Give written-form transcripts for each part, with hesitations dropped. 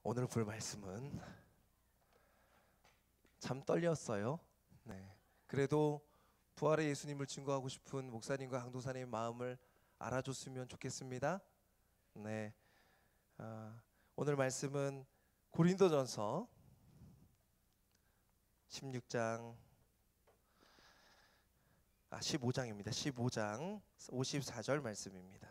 오늘 볼 말씀은 참 떨렸어요. 네. 그래도 부활의 예수님을 증거하고 싶은 목사님과 강도사님의 마음을 알아줬으면 좋겠습니다. 네. 오늘 말씀은 고린도전서 15장입니다. 15장 54절 말씀입니다.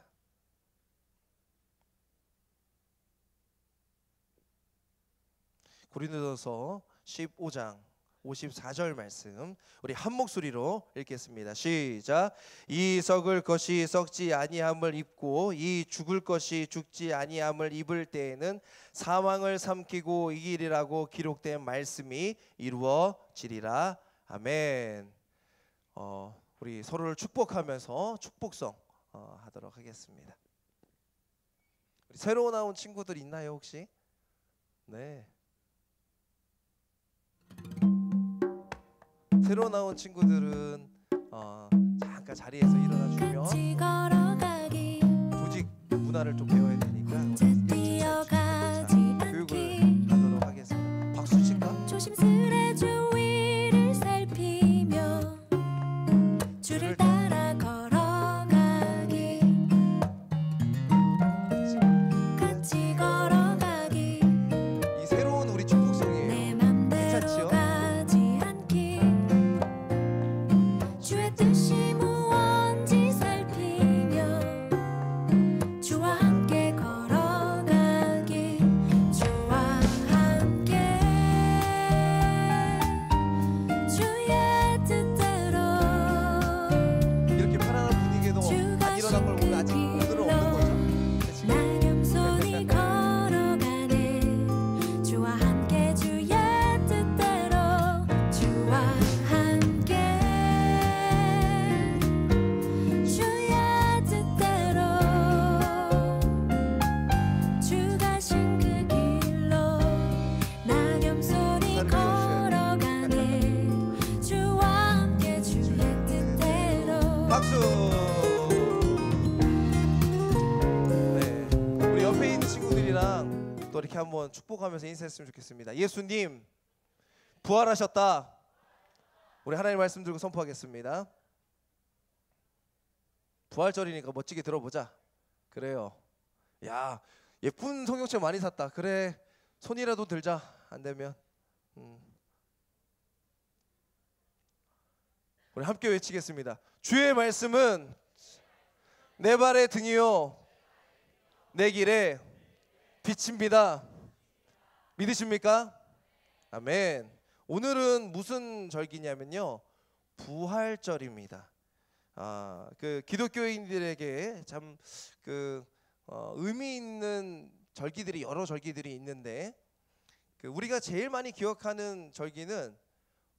고린도전서 15장 54절 말씀 우리 한 목소리로 읽겠습니다. 시작. 이 썩을 것이 썩지 아니함을 입고 이 죽을 것이 죽지 아니함을 입을 때에는 사망을 삼키고 이기리라고 기록된 말씀이 이루어지리라. 아멘. 우리 서로를 축복하면서 축복성 하도록 하겠습니다. 우리 새로 나온 친구들 있나요 혹시? 네. 새로 나온 친구들은 잠깐 자리에서 일어나 주면 조직 문화를 좀 배워야 되니까 교육을 하도록 하겠습니다. 박수 칠까? 조심스레 주위를 살피며 주를 따라 걸어가기 같이 걸어가기 이 새로운 우리 축복성이에요. 내 맘대로 괜찮지요? 주의 뜻이 무언지 살피며 주와 함께 걸어가기 주와 함께 주의 뜻대로 이렇게 편안한 분위기에도 안 일어난 걸 보면 아직 오늘은 없는 거죠. 나 겸손히 걸어가네 주와 함께 주의 뜻대로 주와 함께 주의 뜻대로 주 가신 그 길로 나 겸손히 걸어가네 주와 함께 주의 뜻대로 박수. 네, 우리 옆에 있는 친구들이랑 또 이렇게 한번 축복하면서 인사했으면 좋겠습니다. 예수님 부활하셨다. 우리 하나님 말씀 들고 선포하겠습니다. 부활절이니까 멋지게 들어보자. 그래요. 야, 예쁜 성경책 많이 샀다. 그래, 손이라도 들자. 안 되면 우리 함께 외치겠습니다. 주의 말씀은 내 발의 등이요 내 길에 빛입니다. 믿으십니까? 아멘. 오늘은 무슨 절기냐면요, 부활절입니다. 그 기독교인들에게 참 의미 있는 절기들이 여러 절기들이 있는데 우리가 제일 많이 기억하는 절기는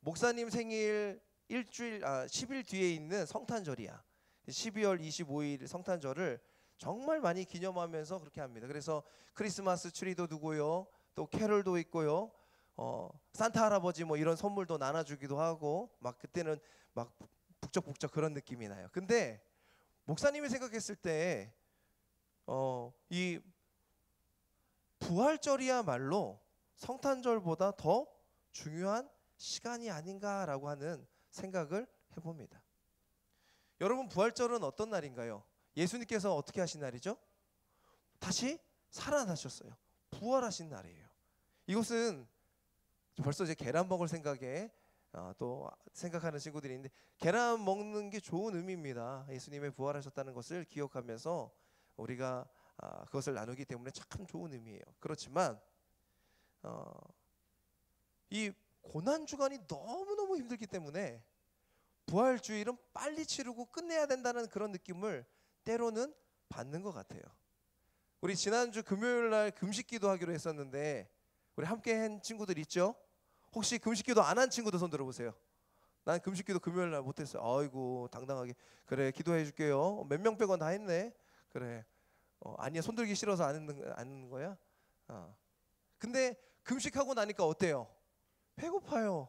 목사님 생일 10일 뒤에 있는 성탄절이야. 12월 25일 성탄절을 정말 많이 기념하면서 그렇게 합니다. 그래서 크리스마스 트리도 두고요, 또 캐럴도 있고요, 산타 할아버지 뭐 이런 선물도 나눠주기도 하고 막 그때는 막 북적북적 그런 느낌이 나요. 근데 목사님이 생각했을 때 이 부활절이야말로 성탄절보다 더 중요한 시간이 아닌가라고 하는 생각을 해봅니다. 여러분, 부활절은 어떤 날인가요? 예수님께서 어떻게 하신 날이죠? 다시 살아나셨어요. 부활하신 날이에요. 이것은 벌써 이제 계란 먹을 생각에 또 생각하는 친구들이 있는데, 계란 먹는 게 좋은 의미입니다. 예수님의 부활하셨다는 것을 기억하면서 우리가 그것을 나누기 때문에 참 좋은 의미예요. 그렇지만 이 고난주간이 너무너무 힘들기 때문에 부활주일은 빨리 치르고 끝내야 된다는 그런 느낌을 때로는 받는 것 같아요. 우리 지난주 금요일날 금식기도 하기로 했었는데 우리 함께 한 친구들 있죠? 혹시 금식기도 안 한 친구들 손 들어보세요. 난 금식기도 금요일날 못했어요. 아이고, 당당하게. 그래, 기도해 줄게요. 몇 명 빼곤 다 했네. 그래. 아니야, 손 들기 싫어서 안 하는 거야? 근데 금식하고 나니까 어때요? 배고파요.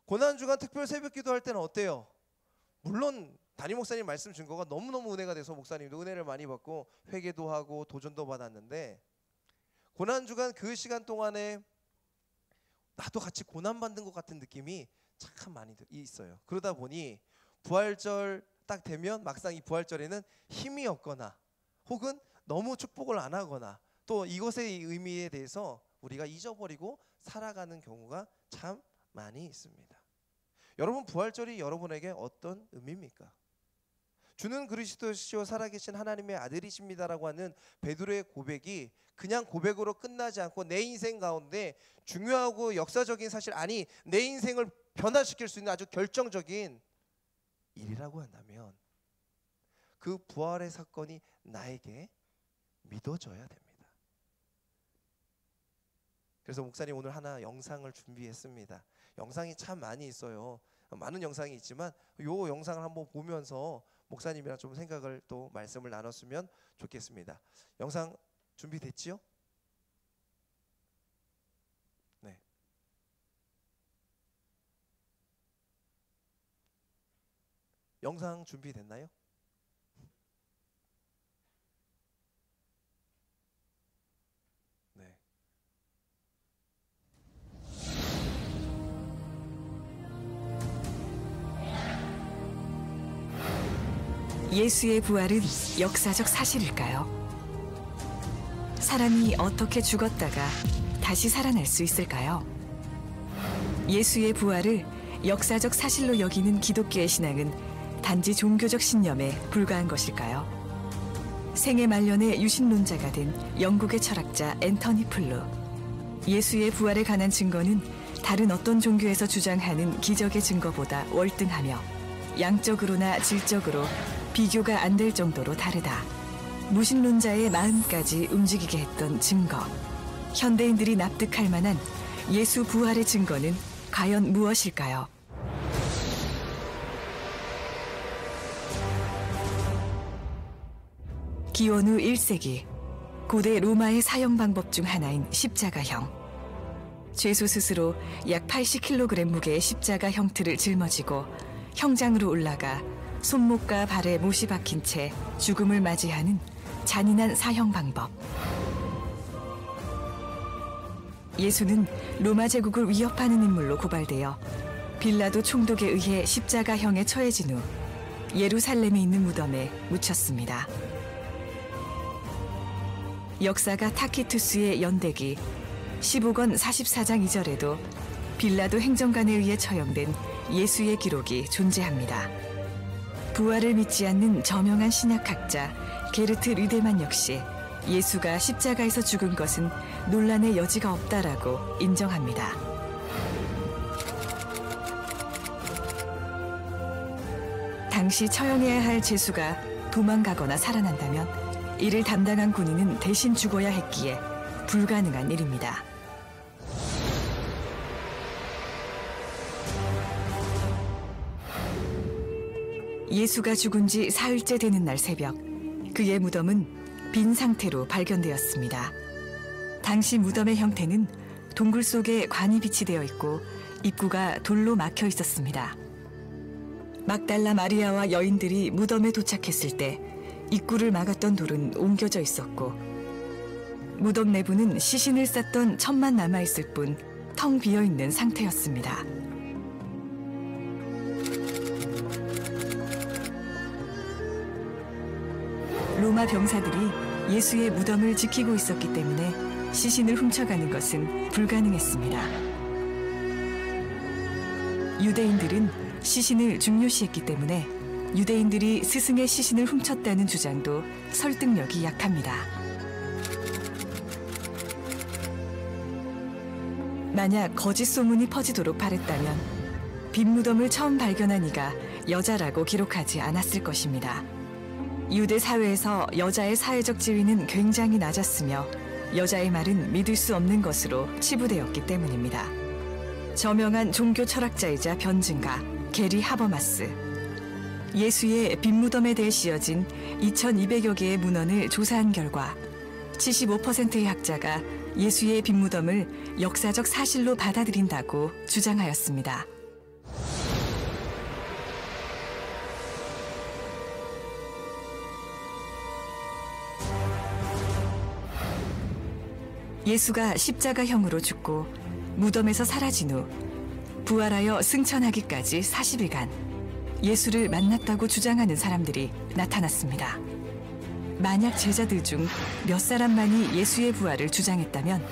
고난주간 특별 새벽기도 할 때는 어때요? 물론 담임 목사님 말씀 증거가 너무너무 은혜가 돼서 목사님도 은혜를 많이 받고 회개도 하고 도전도 받았는데, 고난주간 그 시간 동안에 나도 같이 고난받는 것 같은 느낌이 참 많이 있어요. 그러다 보니 부활절 딱 되면 막상 이 부활절에는 힘이 없거나 혹은 너무 축복을 안 하거나 또 이것의 의미에 대해서 우리가 잊어버리고 살아가는 경우가 참 많이 있습니다. 여러분, 부활절이 여러분에게 어떤 의미입니까? 주는 그리스도시요 살아계신 하나님의 아들이십니다라고 하는 베드로의 고백이 그냥 고백으로 끝나지 않고 내 인생 가운데 중요하고 역사적인 사실, 아니 내 인생을 변화시킬 수 있는 아주 결정적인 일이라고 한다면 그 부활의 사건이 나에게 믿어져야 됩니다. 그래서 목사님 오늘 하나 영상을 준비했습니다. 영상이 참 많이 있어요. 많은 영상이 있지만 이 영상을 한번 보면서 목사님이랑 좀 생각을 또 말씀을 나눴으면 좋겠습니다. 영상 준비됐지요? 네. 영상 준비됐나요? 네. 예수의 부활은 역사적 사실일까요? 사람이 어떻게 죽었다가 다시 살아날 수 있을까요? 예수의 부활을 역사적 사실로 여기는 기독교의 신앙은 단지 종교적 신념에 불과한 것일까요? 생애 말년에 유신론자가 된 영국의 철학자 앤터니 플루. 예수의 부활에 관한 증거는 다른 어떤 종교에서 주장하는 기적의 증거보다 월등하며 양적으로나 질적으로 비교가 안 될 정도로 다르다. 무신론자의 마음까지 움직이게 했던 증거. 현대인들이 납득할 만한 예수 부활의 증거는 과연 무엇일까요? 기원 후 1세기, 고대 로마의 사형 방법 중 하나인 십자가형. 죄수 스스로 약 80kg 무게의 십자가 형틀을 짊어지고 형장으로 올라가 손목과 발에 못이 박힌 채 죽음을 맞이하는 잔인한 사형 방법. 예수는 로마 제국을 위협하는 인물로 고발되어 빌라도 총독에 의해 십자가형에 처해진 후 예루살렘에 있는 무덤에 묻혔습니다. 역사가 타키투스의 연대기 15권 44장 2절에도 빌라도 행정관에 의해 처형된 예수의 기록이 존재합니다. 부활을 믿지 않는 저명한 신약학자 게르트 류데만 역시 예수가 십자가에서 죽은 것은 논란의 여지가 없다라고 인정합니다. 당시 처형해야 할 죄수가 도망가거나 살아난다면 이를 담당한 군인은 대신 죽어야 했기에 불가능한 일입니다. 예수가 죽은 지 사흘째 되는 날 새벽, 그의 무덤은 빈 상태로 발견되었습니다. 당시 무덤의 형태는 동굴 속에 관이 비치되어 있고 입구가 돌로 막혀 있었습니다. 막달라 마리아와 여인들이 무덤에 도착했을 때 입구를 막았던 돌은 옮겨져 있었고 무덤 내부는 시신을 쌌던 천만 남아있을 뿐 텅 비어있는 상태였습니다. 로마 병사들이 예수의 무덤을 지키고 있었기 때문에 시신을 훔쳐가는 것은 불가능했습니다. 유대인들은 시신을 중요시했기 때문에 유대인들이 스승의 시신을 훔쳤다는 주장도 설득력이 약합니다. 만약 거짓 소문이 퍼지도록 바랬다면 빈 무덤을 처음 발견한 이가 여자라고 기록하지 않았을 것입니다. 유대 사회에서 여자의 사회적 지위는 굉장히 낮았으며 여자의 말은 믿을 수 없는 것으로 치부되었기 때문입니다. 저명한 종교 철학자이자 변증가 게리 하버마스. 예수의 빈 무덤에 대해 씌어진 2200여 개의 문헌을 조사한 결과 75%의 학자가 예수의 빈 무덤을 역사적 사실로 받아들인다고 주장하였습니다. 예수가 십자가형으로 죽고 무덤에서 사라진 후 부활하여 승천하기까지 40일간 예수를 만났다고 주장하는 사람들이 나타났습니다. 만약 제자들 중 몇 사람만이 예수의 부활을 주장했다면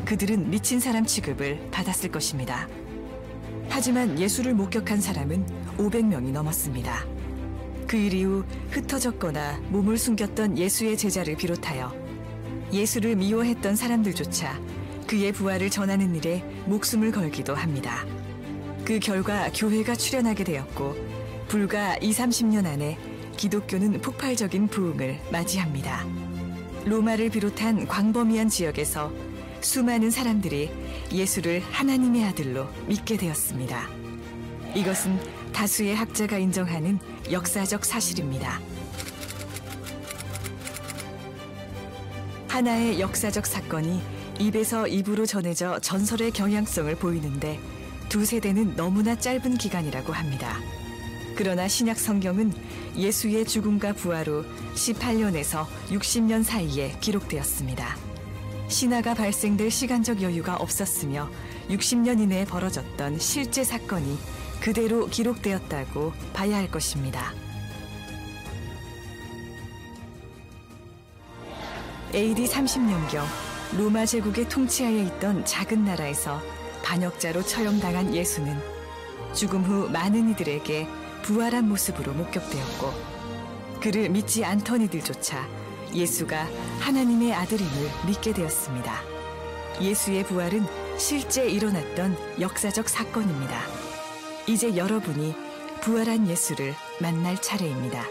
그들은 미친 사람 취급을 받았을 것입니다. 하지만 예수를 목격한 사람은 500명이 넘었습니다. 그 일 이후 흩어졌거나 몸을 숨겼던 예수의 제자를 비롯하여 예수를 미워했던 사람들조차 그의 부활을 전하는 일에 목숨을 걸기도 합니다. 그 결과 교회가 출현하게 되었고 불과 20-30년 안에 기독교는 폭발적인 부흥을 맞이합니다. 로마를 비롯한 광범위한 지역에서 수많은 사람들이 예수를 하나님의 아들로 믿게 되었습니다. 이것은 다수의 학자가 인정하는 역사적 사실입니다. 하나의 역사적 사건이 입에서 입으로 전해져 전설의 경향성을 보이는데 두 세대는 너무나 짧은 기간이라고 합니다. 그러나 신약 성경은 예수의 죽음과 부활 후 18년에서 60년 사이에 기록되었습니다. 신화가 발생될 시간적 여유가 없었으며 60년 이내에 벌어졌던 실제 사건이 그대로 기록되었다고 봐야 할 것입니다. AD 30년경 로마 제국의 통치하에 있던 작은 나라에서 반역자로 처형당한 예수는 죽음 후 많은 이들에게 부활한 모습으로 목격되었고 그를 믿지 않던 이들조차 예수가 하나님의 아들임을 믿게 되었습니다. 예수의 부활은 실제 일어났던 역사적 사건입니다. 이제 여러분이 부활한 예수를 만날 차례입니다.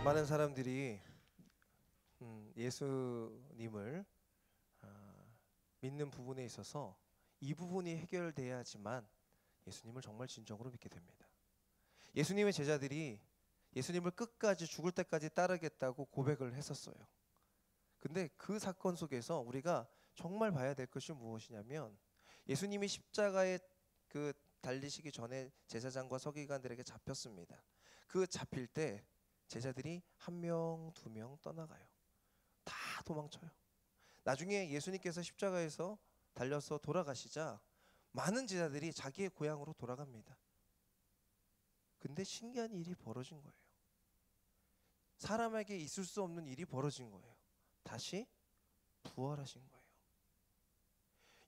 많은 사람들이 예수님을 믿는 부분에 있어서 이 부분이 해결돼야지만 예수님을 정말 진정으로 믿게 됩니다. 예수님의 제자들이 예수님을 끝까지 죽을 때까지 따르겠다고 고백을 했었어요. 근데 그 사건 속에서 우리가 정말 봐야 될 것이 무엇이냐면 예수님이 십자가에 달리시기 전에 제사장과 서기관들에게 잡혔습니다. 그 잡힐 때 제자들이 1명, 2명 떠나가요. 다 도망쳐요. 나중에 예수님께서 십자가에서 달려서 돌아가시자 많은 제자들이 자기의 고향으로 돌아갑니다. 근데 신기한 일이 벌어진 거예요. 사람에게 있을 수 없는 일이 벌어진 거예요. 다시 부활하신 거예요.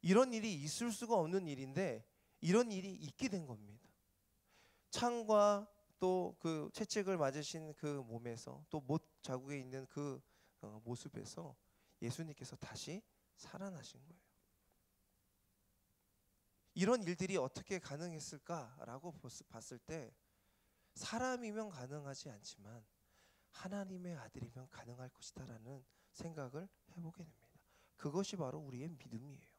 이런 일이 있을 수가 없는 일인데 이런 일이 있게 된 겁니다. 창과 또 그 채찍을 맞으신 그 몸에서 또 못 자국에 있는 그 모습에서 예수님께서 다시 살아나신 거예요. 이런 일들이 어떻게 가능했을까라고 봤을 때 사람이면 가능하지 않지만 하나님의 아들이면 가능할 것이다라는 생각을 해보게 됩니다. 그것이 바로 우리의 믿음이에요.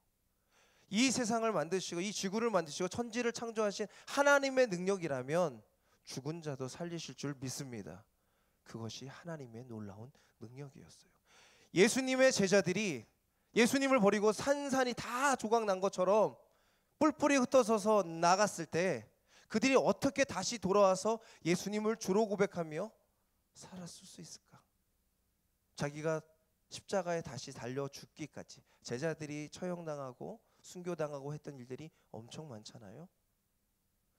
이 세상을 만드시고 이 지구를 만드시고 천지를 창조하신 하나님의 능력이라면 죽은 자도 살리실 줄 믿습니다. 그것이 하나님의 놀라운 능력이었어요. 예수님의 제자들이 예수님을 버리고 산산이 다 조각난 것처럼 뿔뿔이 흩어져서 나갔을 때 그들이 어떻게 다시 돌아와서 예수님을 주로 고백하며 살았을 수 있을까? 자기가 십자가에 다시 달려 죽기까지 제자들이 처형당하고 순교당하고 했던 일들이 엄청 많잖아요.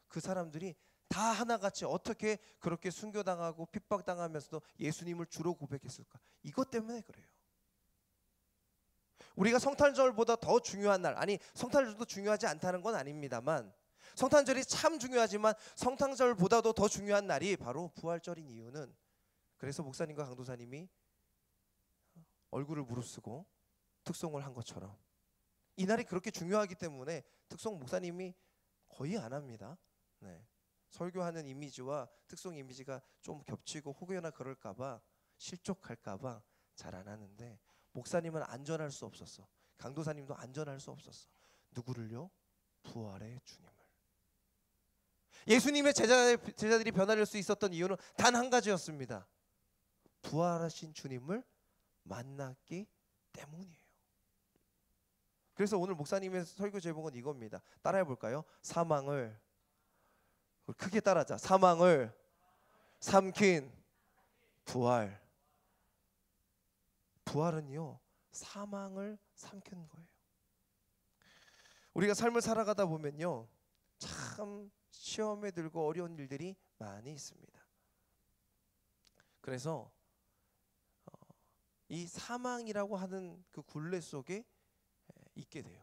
그 사람들이 다 하나같이 어떻게 그렇게 순교당하고 핍박당하면서도 예수님을 주로 고백했을까? 이것 때문에 그래요. 우리가 성탄절보다 더 중요한 날, 아니 성탄절도 중요하지 않다는 건 아닙니다만 성탄절이 참 중요하지만 성탄절보다도 더 중요한 날이 바로 부활절인 이유는 그래서 목사님과 강도사님이 얼굴을 무릅쓰고 특송을 한 것처럼 이 날이 그렇게 중요하기 때문에 특송 목사님이 거의 안 합니다. 네. 설교하는 이미지와 특송 이미지가 좀 겹치고 혹여나 그럴까봐 실족할까봐 잘 안 하는데 목사님은 안전할 수 없었어. 강도사님도 안전할 수 없었어. 누구를요? 부활의 주님을. 예수님의 제자들이 변화될 수 있었던 이유는 단 한 가지였습니다. 부활하신 주님을 만났기 때문이에요. 그래서 오늘 목사님의 설교 제목은 이겁니다. 따라해 볼까요? 사망을 크게 따라하자. 사망을 삼킨 부활. 부활은요, 사망을 삼킨 거예요. 우리가 삶을 살아가다 보면요, 참 시험에 들고 어려운 일들이 많이 있습니다. 그래서 이 사망이라고 하는 그 굴레 속에 있게 돼요.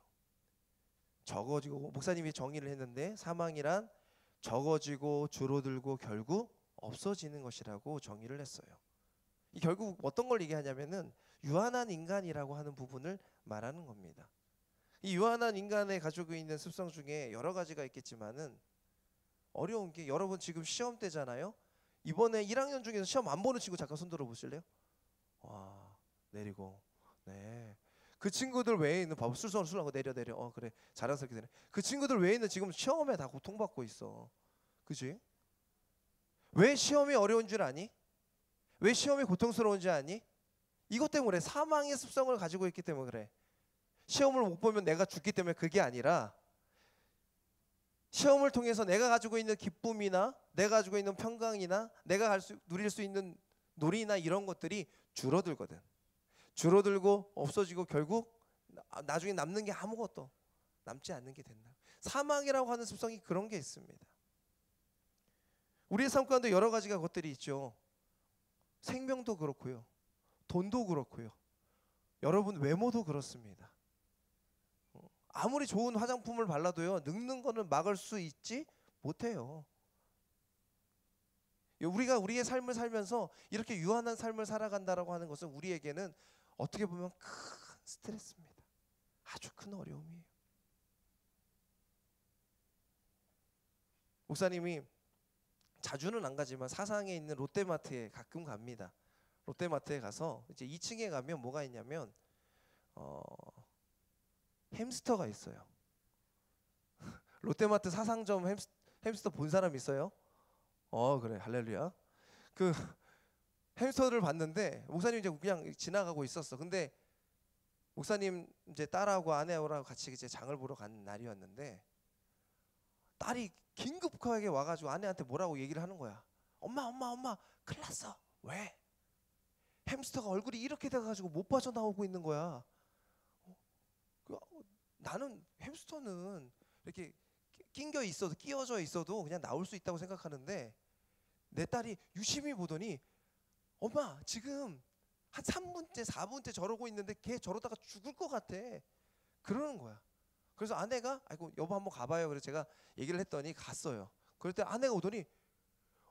적어지고, 목사님이 정의를 했는데 사망이란 적어지고 줄어들고 결국 없어지는 것이라고 정의를 했어요. 이 결국 어떤 걸 얘기하냐면은 유한한 인간이라고 하는 부분을 말하는 겁니다. 이 유한한 인간의 가지고 있는 습성 중에 여러 가지가 있겠지만은 어려운 게, 여러분 지금 시험 때잖아요. 이번에 1학년 중에서 시험 안 보는 친구 잠깐 손 들어 보실래요? 와, 내리고. 네. 그 친구들 외에 있는, 봐봐, 술렁술렁 내려. 그래, 자랑스럽게 되네. 그 친구들 외에 있는 지금 시험에 다 고통받고 있어. 그지? 왜 시험이 어려운 줄 아니? 왜 시험이 고통스러운 줄 아니? 이것 때문에, 사망의 습성을 가지고 있기 때문에 그래. 시험을 못 보면 내가 죽기 때문에 그게 아니라, 시험을 통해서 내가 가지고 있는 기쁨이나 내가 가지고 있는 평강이나 내가 누릴 수 있는 놀이나 이런 것들이 줄어들거든. 줄어들고 없어지고 결국 나중에 남는 게 아무것도 남지 않는 게 된다. 사망이라고 하는 습성이 그런 게 있습니다. 우리의 삶 가운데 여러 가지가 것들이 있죠. 생명도 그렇고요, 돈도 그렇고요, 여러분 외모도 그렇습니다. 아무리 좋은 화장품을 발라도요, 늙는 거는 막을 수 있지 못해요. 우리가 우리의 삶을 살면서 이렇게 유한한 삶을 살아간다라고 하는 것은 우리에게는 어떻게 보면 큰 스트레스입니다. 아주 큰 어려움이에요. 목사님이 자주는 안 가지만 사상에 있는 롯데마트에 가끔 갑니다. 롯데마트에 가서 이제 2층에 가면 뭐가 있냐면 햄스터가 있어요. 롯데마트 사상점 햄스터 본 사람 있어요? 그래, 할렐루야. 그 햄스터를 봤는데 목사님 이제 그냥 지나가고 있었어. 근데 목사님 이제 딸하고 아내하고 같이 이제 장을 보러 간 날이었는데 딸이 긴급하게 와가지고 아내한테 뭐라고 얘기를 하는 거야. 엄마 큰일 났어. 왜? 햄스터가 얼굴이 이렇게 돼가지고 못 빠져나오고 있는 거야. 나는 햄스터는 이렇게 끼어져 있어도 그냥 나올 수 있다고 생각하는데, 내 딸이 유심히 보더니 엄마 지금 한 3분째 4분째 저러고 있는데 걔 저러다가 죽을 것 같아, 그러는 거야. 그래서 아내가 아이고 여보 한번 가봐요. 그래서 제가 얘기를 했더니 갔어요. 그럴 때 아내가 오더니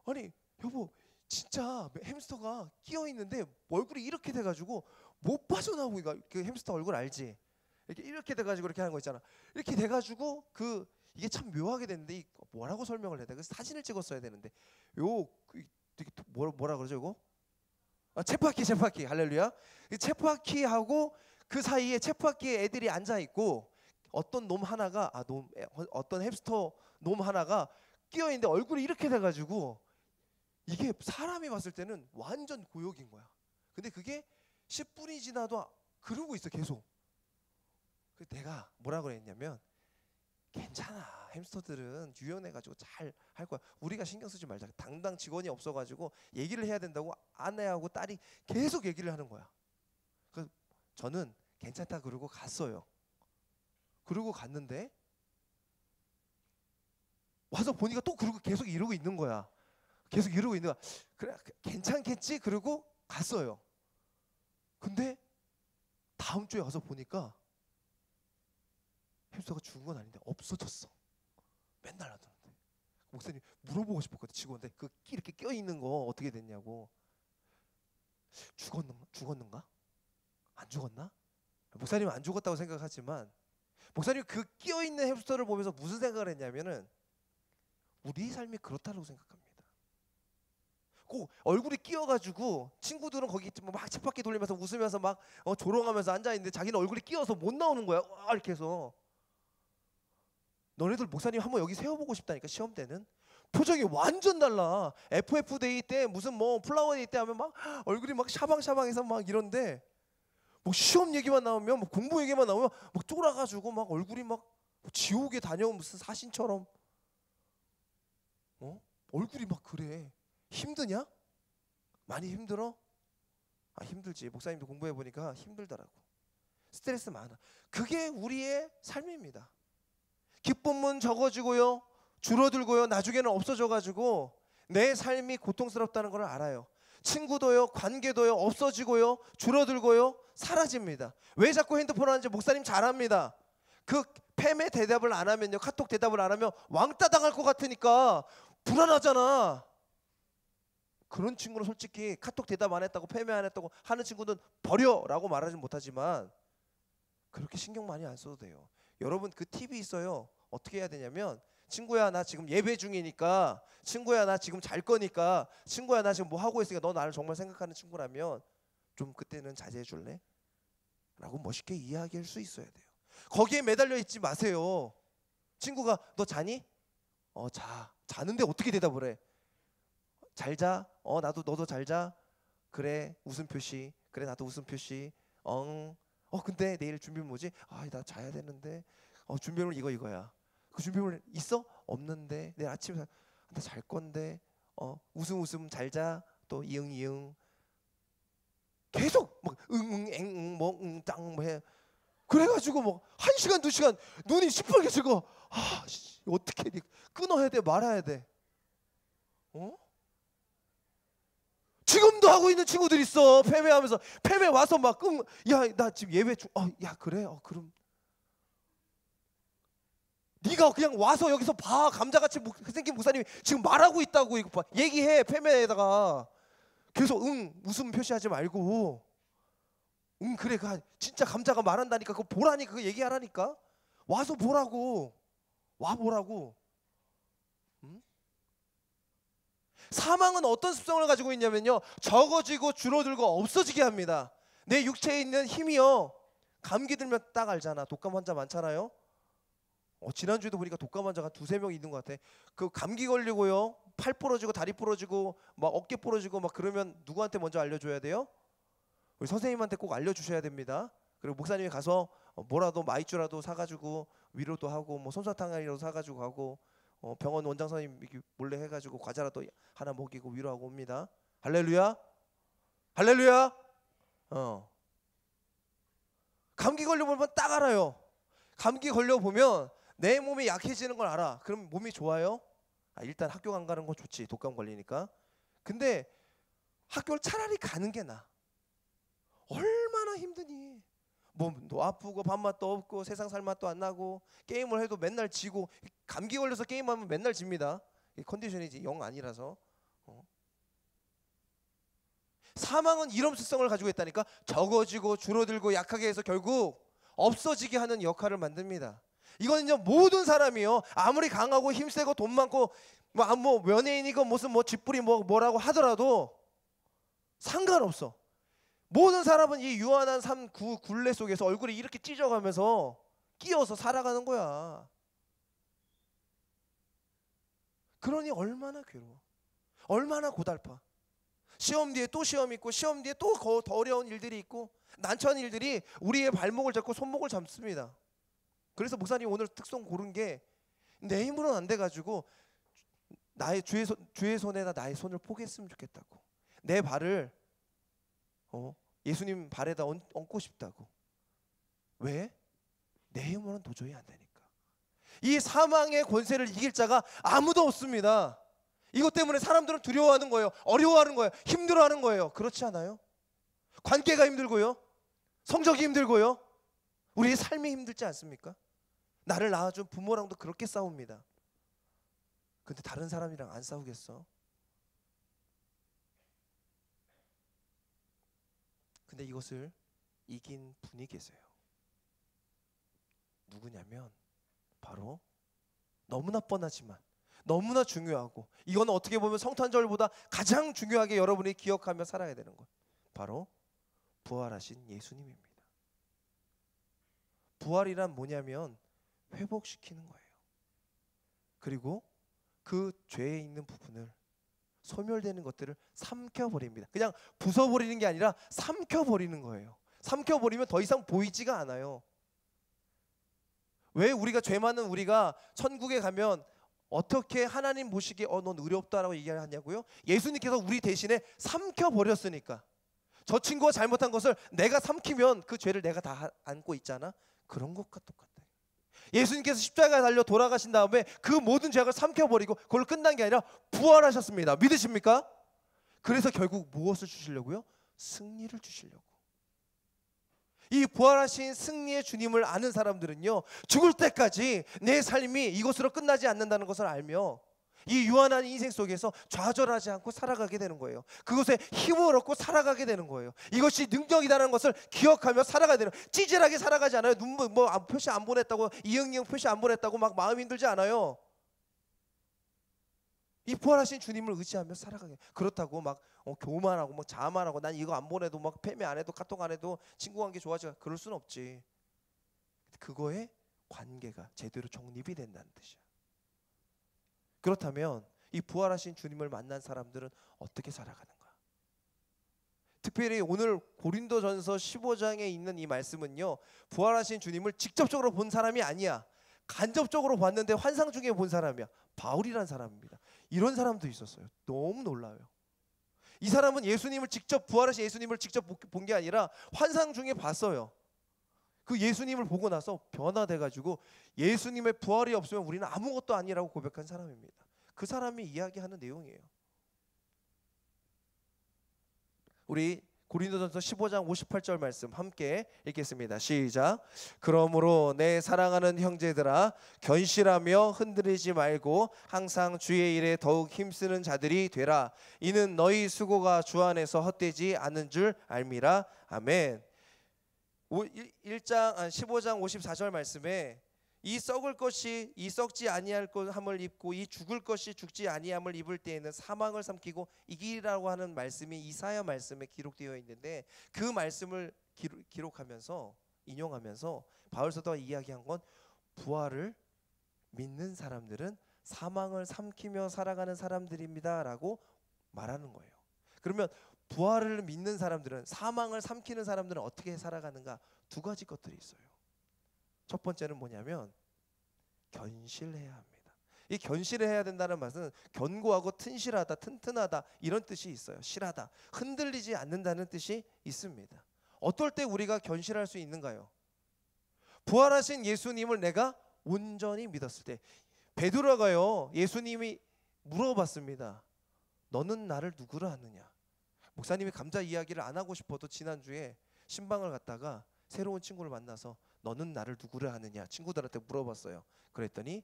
아니 여보 진짜 햄스터가 끼어 있는데 얼굴이 이렇게 돼가지고 못 빠져나오고, 그 햄스터 얼굴 알지? 이렇게 돼가지고 이렇게 하는 거 있잖아. 이렇게 돼가지고 이게 참 묘하게 됐는데 뭐라고 설명을 해야 돼? 그래서 사진을 찍었어야 되는데 뭐라 그러죠 이거? 체프하키 할렐루야. 체프하키하고 그 사이에 체프하키에 애들이 앉아 있고 어떤 어떤 햄스터 놈 하나가 끼어 있는데 얼굴이 이렇게 돼가지고 이게 사람이 봤을 때는 완전 고역인 거야. 근데 그게 10분이 지나도 그러고 있어 계속. 그래서 내가 뭐라 그랬냐면 괜찮아, 햄스터들은 유연해가지고 잘 할 거야. 우리가 신경 쓰지 말자. 당당 직원이 없어가지고 얘기를 해야 된다고 아내하고 딸이 계속 얘기를 하는 거야. 그래서 저는 괜찮다 그러고 갔어요. 그러고 갔는데 와서 보니까 또 그러고 계속 이러고 있는 거야. 계속 이러고 있는 거야. 그래 괜찮겠지 그러고 갔어요. 근데 다음 주에 와서 보니까 햄스터가 죽은 건 아닌데 없어졌어. 맨날 놔두는데. 목사님 물어보고 싶었거든. 직원한테 이렇게 껴 있는 거 어떻게 됐냐고. 죽었는가? 안 죽었나? 목사님은 안 죽었다고 생각하지만 목사님 그 끼어 있는 햄스터를 보면서 무슨 생각을 했냐면은 우리 삶이 그렇다고 생각합니다. 꼭 얼굴이 끼어가지고 친구들은 거기 막 쳇바퀴 돌리면서 웃으면서 막 조롱하면서 앉아 있는데 자기는 얼굴이 끼어서 못 나오는 거야. 와 이렇게 해서. 너네들 목사님 한번 여기 세워보고 싶다니까. 시험 때는 표정이 완전 달라. FF 데이 때 무슨 플라워 데이 때 하면 막 얼굴이 막 샤방샤방해서 막 이런데 뭐 시험 얘기만 나오면, 뭐 공부 얘기만 나오면 막 쫄아가지고 막 얼굴이 막 지옥에 다녀온 무슨 사신처럼 얼굴이 막 그래. 힘드냐? 많이 힘들어? 힘들지. 목사님도 공부해 보니까 힘들더라고. 스트레스 많아. 그게 우리의 삶입니다. 기쁨은 적어지고요, 줄어들고요, 나중에는 없어져가지고 내 삶이 고통스럽다는 걸 알아요. 친구도요, 관계도요, 없어지고요, 줄어들고요, 사라집니다. 왜 자꾸 핸드폰 하는지 목사님 잘 압니다. 그 팸에 대답을 안 하면요, 카톡 대답을 안 하면 왕따 당할 것 같으니까 불안하잖아. 그런 친구는 솔직히 카톡 대답 안 했다고, 팸에 안 했다고 하는 친구는 버려라고 말하지 못하지만 그렇게 신경 많이 안 써도 돼요. 여러분, 그 팁이 있어요. 어떻게 해야 되냐면, 친구야 나 지금 예배 중이니까, 친구야 나 지금 잘 거니까, 친구야 나 지금 뭐 하고 있으니까 너 나를 정말 생각하는 친구라면 좀 그때는 자제해 줄래? 라고 멋있게 이야기할 수 있어야 돼요. 거기에 매달려 있지 마세요. 친구가 너 자니? 자는데 어떻게 대답을 해? 잘 자? 나도 너도 잘 자? 그래, 웃음 표시. 그래, 나도 웃음 표시. 근데 내일 준비물 뭐지? 나 자야 되는데. 준비물 이거야. 그 준비물 있어? 없는데. 내일 아침에 나 잘 건데. 웃음 잘 자. 또 이응 계속 막 엥 뭐 짱 뭐 해. 그래가지고 뭐 1시간 2시간 눈이 시뻘게 지고 어떻게 끊어야 돼, 말아야 돼. 지금도 하고 있는 친구들 있어. 패배하면서 패배 와서 막 야 나 지금 예배 중. 야 그래? 그럼 네가 그냥 와서 여기서 봐. 감자같이 생긴 목사님이 지금 말하고 있다고. 이거 봐. 얘기해. 패배에다가 계속 웃음 표시하지 말고 그래, 진짜 감자가 말한다니까. 그거 보라니까. 그거 얘기하라니까. 와서 보라고. 와 보라고. 사망은 어떤 습성을 가지고 있냐면요, 적어지고 줄어들고 없어지게 합니다. 내 육체에 있는 힘이요, 감기 들면 딱 알잖아. 독감 환자 많잖아요. 지난주에도 보니까 독감 환자가 2-3명 있는 것 같아. 그 감기 걸리고요, 팔 부러지고 다리 부러지고 막 어깨 부러지고 막 그러면 누구한테 먼저 알려줘야 돼요? 우리 선생님한테 꼭 알려주셔야 됩니다. 그리고 목사님이 가서 뭐라도 마이쮸라도 사가지고 위로도 하고, 뭐 솜사탕이라도 사가지고 가고, 병원 원장 선생님 몰래 해가지고 과자라도 하나 먹이고 위로하고 옵니다. 할렐루야, 할렐루야. 감기 걸려보면 딱 알아요. 감기 걸려보면 내 몸이 약해지는 걸 알아. 그럼 몸이 좋아요? 일단 학교 안 가는 건 좋지, 독감 걸리니까. 근데 학교를 차라리 가는 게 나아. 얼마나 힘드니. 몸도 아프고 밥맛도 없고 세상 살맛도 안 나고 게임을 해도 맨날 지고. 감기 걸려서 게임하면 맨날 집니다. 컨디션이 영 아니라서. 사망은 이런 습성을 가지고 있다니까. 적어지고 줄어들고 약하게 해서 결국 없어지게 하는 역할을 만듭니다. 이거는요, 모든 사람이요, 아무리 강하고 힘세고 돈 많고 뭐 연예인이고 무슨 뭐 쥐뿌리 뭐라고 하더라도 상관없어. 모든 사람은 이 유한한 삶 굴레 속에서 얼굴이 이렇게 찢어가면서 끼어서 살아가는 거야. 그러니 얼마나 괴로워, 얼마나 고달파. 시험 뒤에 또 시험 있고, 시험 뒤에 또 더 어려운 일들이 있고, 난처한 일들이 우리의 발목을 잡고 손목을 잡습니다. 그래서 목사님 오늘 특송 고른 게, 내 힘으로는 안 돼가지고 나의 주의 손에다 나의 손을 포기했으면 좋겠다고. 내 발을 예수님 발에다 얹고 싶다고. 왜? 내 힘으로는 도저히 안 되니까. 이 사망의 권세를 이길 자가 아무도 없습니다. 이것 때문에 사람들은 두려워하는 거예요. 어려워하는 거예요. 힘들어하는 거예요. 그렇지 않아요? 관계가 힘들고요, 성적이 힘들고요, 우리의 삶이 힘들지 않습니까? 나를 낳아준 부모랑도 그렇게 싸웁니다. 근데 다른 사람이랑 안 싸우겠어? 근데 이것을 이긴 분이 계세요. 누구냐면 바로 너무나 뻔하지만 너무나 중요하고, 이건 어떻게 보면 성탄절보다 가장 중요하게 여러분이 기억하며 살아야 되는 것, 바로 부활하신 예수님입니다. 부활이란 뭐냐면 회복시키는 거예요. 그리고 그 죄에 있는 부분을, 소멸되는 것들을 삼켜버립니다. 그냥 부숴버리는 게 아니라 삼켜버리는 거예요. 삼켜버리면 더 이상 보이지가 않아요. 왜 우리가 죄 많은 우리가 천국에 가면 어떻게 하나님 보시기에 넌 의리 없다라고 얘기를 하냐고요? 예수님께서 우리 대신에 삼켜버렸으니까. 저 친구가 잘못한 것을 내가 삼키면 그 죄를 내가 다 안고 있잖아. 그런 것과 똑같아요. 예수님께서 십자가에 달려 돌아가신 다음에 그 모든 죄악을 삼켜버리고 그걸로 끝난 게 아니라 부활하셨습니다. 믿으십니까? 그래서 결국 무엇을 주시려고요? 승리를 주시려고. 이 부활하신 승리의 주님을 아는 사람들은요, 죽을 때까지 내 삶이 이것으로 끝나지 않는다는 것을 알며 이 유한한 인생 속에서 좌절하지 않고 살아가게 되는 거예요. 그것에 힘을 얻고 살아가게 되는 거예요. 이것이 능력이라는 것을 기억하며 살아가야 되는, 찌질하게 살아가지 않아요. 눈물 표시 안 보냈다고, 이응이응 표시 안 보냈다고 막 마음 힘들지 않아요. 이 부활하신 주님을 의지하며 살아가게. 그렇다고 막 교만하고 막 자만하고 난 이거 안 보내도 막 패매 안 해도 카톡 안 해도 친구 관계 좋아지고 그럴 수는 없지. 그거에 관계가 제대로 정립이 된다는 뜻이야. 그렇다면 이 부활하신 주님을 만난 사람들은 어떻게 살아가는가? 특별히 오늘 고린도전서 15장에 있는 이 말씀은요, 부활하신 주님을 직접적으로 본 사람이 아니야. 간접적으로 봤는데 환상 중에 본 사람이야. 바울이라는 사람입니다. 이런 사람도 있었어요. 너무 놀라워요. 이 사람은 예수님을 직접, 부활하신 예수님을 직접 본 게 아니라 환상 중에 봤어요. 그 예수님을 보고 나서 변화돼가지고 예수님의 부활이 없으면 우리는 아무것도 아니라고 고백한 사람입니다. 그 사람이 이야기하는 내용이에요. 우리 고린도전서 15장 58절 말씀 함께 읽겠습니다. 시작. 그러므로 내 사랑하는 형제들아, 견실하며 흔들리지 말고 항상 주의 일에 더욱 힘쓰는 자들이 되라. 이는 너희 수고가 주 안에서 헛되지 않은 줄 알미라. 아멘. 15장 54절 말씀에 이 썩을 것이 이 썩지 아니할 함을 입고 이 죽을 것이 죽지 아니함을 입을 때에는 사망을 삼키고 이기라고 하는 말씀이 이사야 말씀에 기록되어 있는데, 그 말씀을 기록하면서 인용하면서 바울 사도가 이야기한 건 부활을 믿는 사람들은 사망을 삼키며 살아가는 사람들입니다라고 말하는 거예요. 그러면 부활을 믿는 사람들은, 사망을 삼키는 사람들은 어떻게 살아가는가? 두 가지 것들이 있어요. 첫 번째는 뭐냐면 견실해야 합니다. 이 견실해야 된다는 말은 견고하고 튼실하다, 튼튼하다 이런 뜻이 있어요. 실하다, 흔들리지 않는다는 뜻이 있습니다. 어떨 때 우리가 견실할 수 있는가요? 부활하신 예수님을 내가 온전히 믿었을 때. 베드로가요, 예수님이 물어봤습니다. 너는 나를 누구라 하느냐? 목사님이 감자 이야기를 안 하고 싶어도 지난주에 신방을 갔다가 새로운 친구를 만나서 너는 나를 누구라 하느냐 친구들한테 물어봤어요. 그랬더니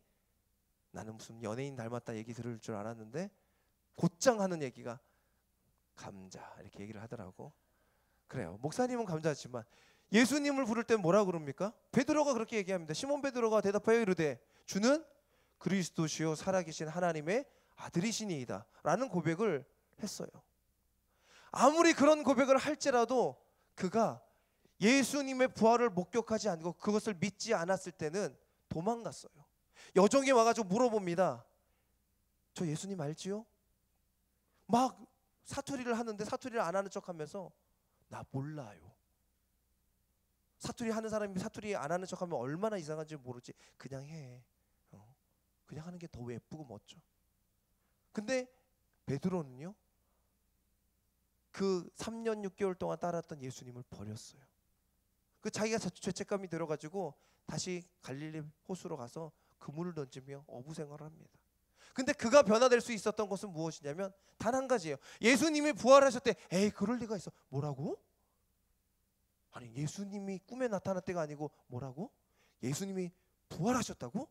나는 무슨 연예인 닮았다 얘기 들을 줄 알았는데 곧장 하는 얘기가 감자 이렇게 얘기를 하더라고. 그래요. 목사님은 감자지만 예수님을 부를 때 뭐라 그럽니까? 베드로가 그렇게 얘기합니다. 시몬 베드로가 대답하여 이르되 주는 그리스도시요 살아계신 하나님의 아들이시니이다 라는 고백을 했어요. 아무리 그런 고백을 할지라도 그가 예수님의 부활을 목격하지 않고 그것을 믿지 않았을 때는 도망갔어요. 여종이 와가지고 물어봅니다. 저 예수님 알지요? 막 사투리를 하는데 사투리를 안 하는 척하면서 나 몰라요. 사투리 하는 사람이 사투리 안 하는 척하면 얼마나 이상한지 모르지. 그냥 해. 그냥 하는 게 더 예쁘고 멋져. 근데 베드로는요, 그 3년 6개월 동안 따랐던 예수님을 버렸어요. 그 자기가 죄책감이 들어가지고 다시 갈릴리 호수로 가서 그물을 던지며 어부 생활을 합니다. 근데 그가 변화될 수 있었던 것은 무엇이냐면 단 한 가지예요. 예수님이 부활하셨대. 에이 그럴 리가 있어. 뭐라고? 아니 예수님이 꿈에 나타날 때가 아니고 뭐라고? 예수님이 부활하셨다고?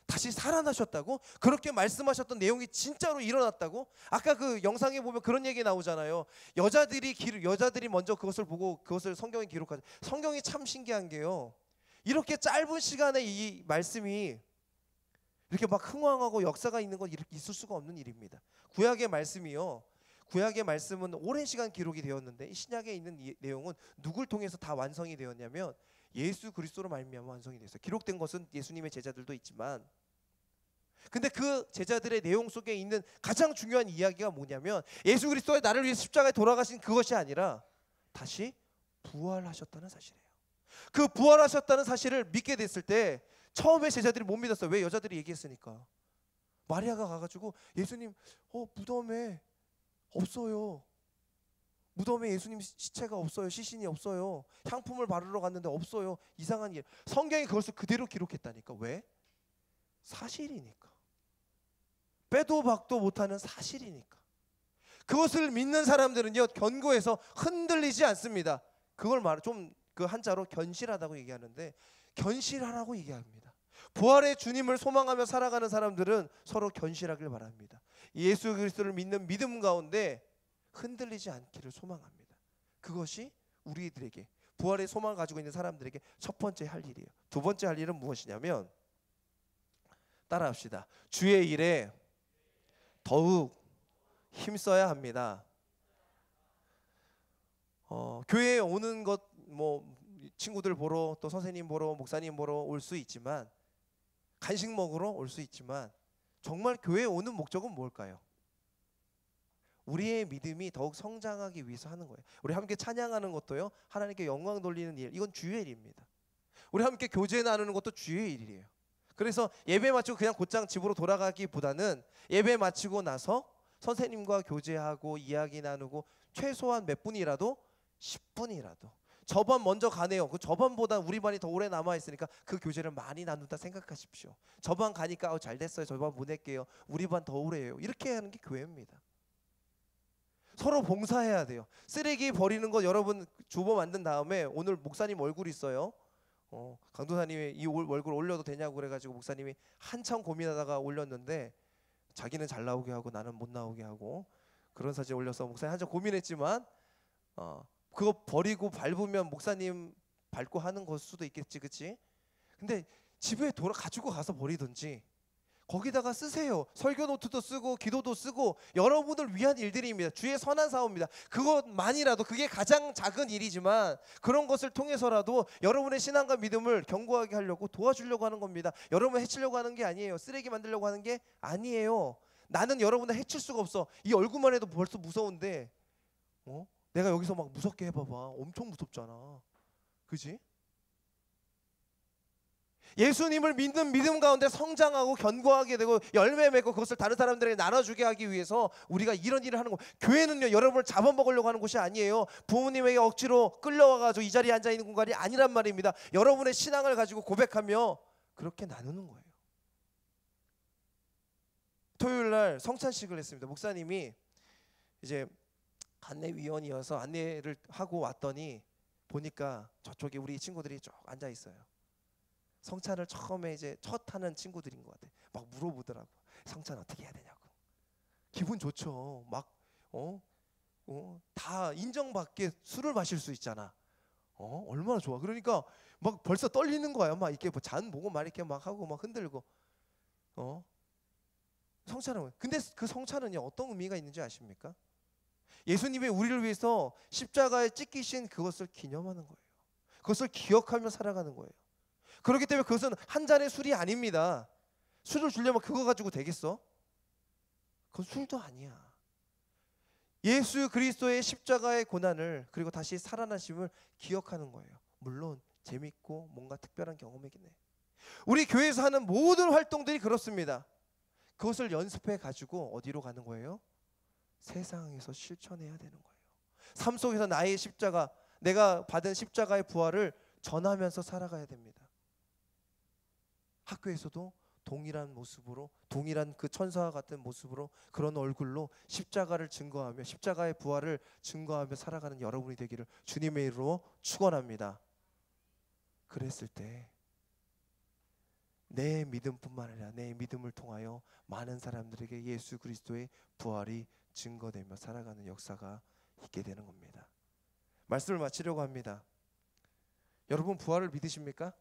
다시 살아나셨다고? 그렇게 말씀하셨던 내용이 진짜로 일어났다고? 아까 그 영상에 보면 그런 얘기 나오잖아요. 여자들이 먼저 그것을 보고 그것을 성경에 기록하죠. 성경이 참 신기한 게요, 이렇게 짧은 시간에 이 말씀이 이렇게 막 흥황하고 역사가 있는 건 있을 수가 없는 일입니다. 구약의 말씀이요, 구약의 말씀은 오랜 시간 기록이 되었는데 이 신약에 있는 이 내용은 누굴 통해서 다 완성이 되었냐면 예수 그리스도로 말미암아 완성이 됐어요. 기록된 것은 예수님의 제자들도 있지만, 근데 그 제자들의 내용 속에 있는 가장 중요한 이야기가 뭐냐면 예수 그리스도가 나를 위해 십자가에 돌아가신 그것이 아니라 다시 부활하셨다는 사실이에요. 그 부활하셨다는 사실을 믿게 됐을 때 처음에 제자들이 못 믿었어요. 왜? 여자들이 얘기했으니까. 마리아가 가가지고 예수님 무덤에 없어요. 무덤에 예수님 시체가 없어요. 시신이 없어요. 향품을 바르러 갔는데 없어요. 이상한 일. 성경이 그것을 그대로 기록했다니까. 왜? 사실이니까. 빼도 박도 못하는 사실이니까. 그것을 믿는 사람들은요, 견고해서 흔들리지 않습니다. 그걸 좀 그 한자로 견실하다고 얘기하는데, 견실하라고 얘기합니다. 부활의 주님을 소망하며 살아가는 사람들은 서로 견실하길 바랍니다. 예수 그리스도를 믿는 믿음 가운데 흔들리지 않기를 소망합니다. 그것이 우리들에게, 부활의 소망을 가지고 있는 사람들에게 첫 번째 할 일이에요. 두 번째 할 일은 무엇이냐면, 따라합시다. 주의 일에 더욱 힘써야 합니다. 교회에 오는 것, 친구들 보러, 또 선생님 보러, 목사님 보러 올 수 있지만, 간식 먹으러 올 수 있지만, 정말 교회에 오는 목적은 뭘까요? 우리의 믿음이 더욱 성장하기 위해서 하는 거예요. 우리 함께 찬양하는 것도요, 하나님께 영광 돌리는 일, 이건 주의 일입니다. 우리 함께 교제 나누는 것도 주의 일이에요. 그래서 예배 마치고 그냥 곧장 집으로 돌아가기보다는 예배 마치고 나서 선생님과 교제하고 이야기 나누고, 최소한 몇 분이라도, 10분이라도 저반 먼저 가네요. 그 저반보다 우리 반이 더 오래 남아있으니까 그 교제를 많이 나눈다 생각하십시오. 저반 가니까 잘 됐어요. 저반 보낼게요. 우리 반 더 오래해요. 이렇게 하는 게 교회입니다. 서로 봉사해야 돼요. 쓰레기 버리는 거 여러분 주보 만든 다음에, 오늘 목사님 얼굴 있어요. 강도사님이 이 얼굴 올려도 되냐고 그래가지고 목사님이 한참 고민하다가 올렸는데, 자기는 잘 나오게 하고 나는 못 나오게 하고 그런 사진 올려서 목사님 한참 고민했지만, 그거 버리고 밟으면 목사님 밟고 하는 걸 수도 있겠지, 그치? 근데 집에 가지고 가서 버리든지 거기다가 쓰세요. 설교 노트도 쓰고 기도도 쓰고, 여러분을 위한 일들입니다. 주의 선한 사업입니다. 그것만이라도, 그게 가장 작은 일이지만 그런 것을 통해서라도 여러분의 신앙과 믿음을 견고하게 하려고 도와주려고 하는 겁니다. 여러분을 해치려고 하는 게 아니에요. 쓰레기 만들려고 하는 게 아니에요. 나는 여러분을 해칠 수가 없어. 이 얼굴만 해도 벌써 무서운데 내가 여기서 막 무섭게 해봐봐. 엄청 무섭잖아. 그지? 예수님을 믿는 믿음 가운데 성장하고 견고하게 되고 열매 맺고, 그것을 다른 사람들에게 나눠주게 하기 위해서 우리가 이런 일을 하는 거. 교회는요, 여러분을 잡아먹으려고 하는 곳이 아니에요. 부모님에게 억지로 끌려와가지고 이 자리에 앉아있는 공간이 아니란 말입니다. 여러분의 신앙을 가지고 고백하며 그렇게 나누는 거예요. 토요일날 성찬식을 했습니다. 목사님이 이제 안내위원이어서 안내를 하고 왔더니 보니까 저쪽에 우리 친구들이 쭉 앉아 있어요. 성찬을 처음에 이제 첫 하는 친구들인 것 같아. 막 물어보더라고. 성찬 어떻게 해야 되냐고. 기분 좋죠. 막 다 인정받게 술을 마실 수 있잖아. 얼마나 좋아. 그러니까 막 벌써 떨리는 거야. 막 이렇게 잔 보고 막 이렇게 막 하고 막 흔들고. 성찬은, 근데 그 성찬은요, 어떤 의미가 있는지 아십니까? 예수님이 우리를 위해서 십자가에 찢기신 그것을 기념하는 거예요. 그것을 기억하며 살아가는 거예요. 그렇기 때문에 그것은 한 잔의 술이 아닙니다. 술을 주려면 그거 가지고 되겠어? 그건 술도 아니야. 예수 그리스도의 십자가의 고난을, 그리고 다시 살아나심을 기억하는 거예요. 물론 재밌고 뭔가 특별한 경험이긴 해. 우리 교회에서 하는 모든 활동들이 그렇습니다. 그것을 연습해 가지고 어디로 가는 거예요? 세상에서 실천해야 되는 거예요. 삶 속에서 나의 십자가, 내가 받은 십자가의 부활을 전하면서 살아가야 됩니다. 학교에서도 동일한 모습으로, 동일한 그 천사와 같은 모습으로, 그런 얼굴로 십자가를 증거하며, 십자가의 부활을 증거하며 살아가는 여러분이 되기를 주님의 이름으로 축원합니다. 그랬을 때 내 믿음뿐만 아니라 내 믿음을 통하여 많은 사람들에게 예수 그리스도의 부활이 증거되며 살아가는 역사가 있게 되는 겁니다. 말씀을 마치려고 합니다. 여러분, 부활을 믿으십니까?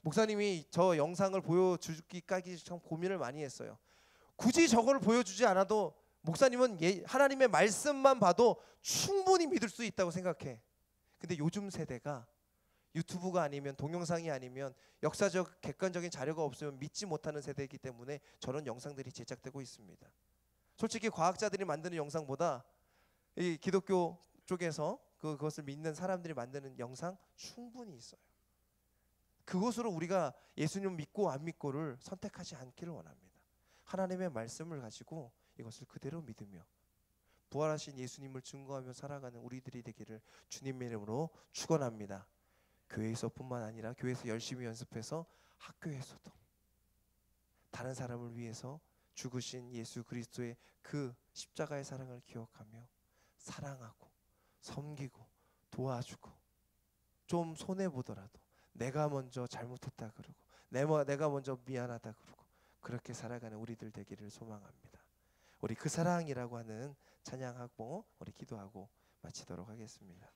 목사님이 저 영상을 보여주기까지 참 고민을 많이 했어요. 굳이 저걸 보여주지 않아도 목사님은 하나님의 말씀만 봐도 충분히 믿을 수 있다고 생각해. 근데 요즘 세대가 유튜브가 아니면, 동영상이 아니면, 역사적 객관적인 자료가 없으면 믿지 못하는 세대이기 때문에 저런 영상들이 제작되고 있습니다. 솔직히 과학자들이 만드는 영상보다 이 기독교 쪽에서 그것을 믿는 사람들이 만드는 영상 충분히 있어요. 그것으로 우리가 예수님 믿고 안 믿고를 선택하지 않기를 원합니다. 하나님의 말씀을 가지고 이것을 그대로 믿으며 부활하신 예수님을 증거하며 살아가는 우리들이 되기를 주님의 이름으로 축원합니다. 교회에서뿐만 아니라 교회에서 열심히 연습해서 학교에서도 다른 사람을 위해서 죽으신 예수 그리스도의 그 십자가의 사랑을 기억하며 사랑하고 섬기고 도와주고 좀 손해보더라도 내가 먼저 잘못했다 그러고 내가 먼저 미안하다 그러고 그렇게 살아가는 우리들 되기를 소망합니다. 우리 그 사랑이라고 하는 찬양하고 우리 기도하고 마치도록 하겠습니다.